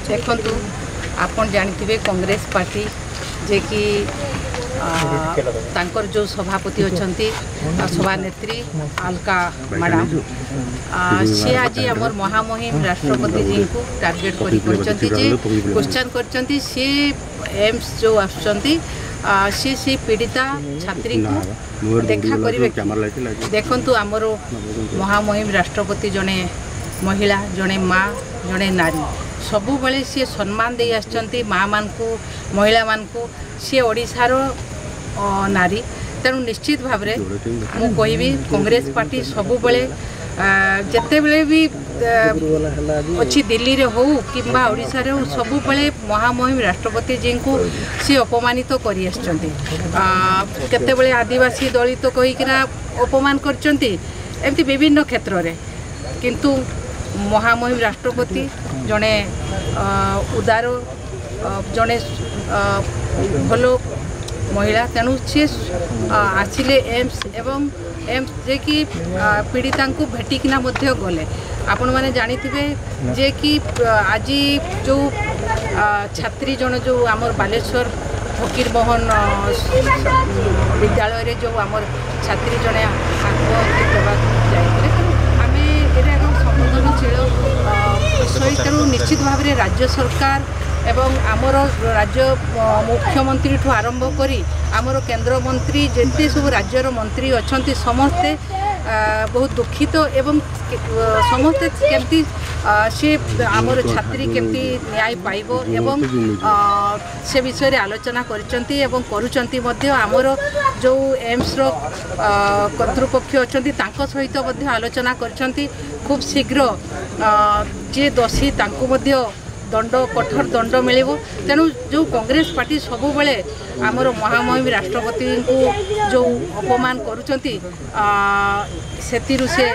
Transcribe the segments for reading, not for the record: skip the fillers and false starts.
देखु आपण जानी कांग्रेस पार्टी जे कि तांकर जो सभापति अच्छा सभानेत्री अलका मैडम सी आज आमर महामहिम राष्ट्रपति जी को टार्गेट कर क्वेश्चन कर सी एम्स जो आसुँच सी पीड़िता छात्री को देखा करेंगे। देखु आमर महामहिम राष्ट्रपति जड़े महिला जड़े माँ जड़े नारी सबु बेले सी सम्मान दे आछंती माँ मान को महिला मान को सी ओडिशार नारी तेणु निश्चित भाव मु कहबी कांग्रेस पार्टी सबु बेले जिते बड़े भी अच्छी दिल्ली रे हो कि ओडिशा रे सबु बेले महामहिम राष्ट्रपति जी को सी अपमानित करि आछंती केते बेले आदिवासी दलित कहिकिना अपमान करचंती एमती विभिन्न क्षेत्र रे किंतु महामहिम राष्ट्रपति जड़े उदार जड़े भल महिला तेणु सी आसिले एम्स एवं एम्स जे कि पीड़िता को भेटिकिना गले आपण मैंने जानी जे कि आज जो छात्री जन जो आमर बालेश्वर फकीर मोहन विद्यालय रे जो आमर छात्री जड़े आत्महत्या करवा विषय तेणु निश्चित भाव में राज्य सरकार एवं आमर राज्य मुख्यमंत्री ठू आरंभ करी आमर केंद्र मंत्री जेते सब राज्यर मंत्री अच्छा समस्ते बहुत दुखित एवं समस्ते केमती सी आमर छात्री केमती न्याय पाइब एवं से विषय रे आलोचना करचंती एवं करूचंती मध्य आमर जो एम्स रो कर्तृपक्ष अच्छी तांको सहित मध्य आलोचना करचंती खूब शीघ्र जे दोषी तांको मध्य दंड कठोर दंड मिलिबो। तेणु जो कांग्रेस पार्टी सबु बेले आमर महामहिम राष्ट्रपति को जो अपमान करुचंती सेतिरु से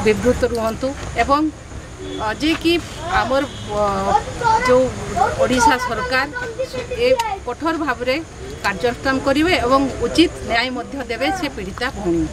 विवृत रुहंतु एवं जे कि आमर जो ओडिशा सरकार ए कठोर भाव में कार्यानुष्ठान करेंगे एवं उचित न्याय देवे से पीड़िता भूमि।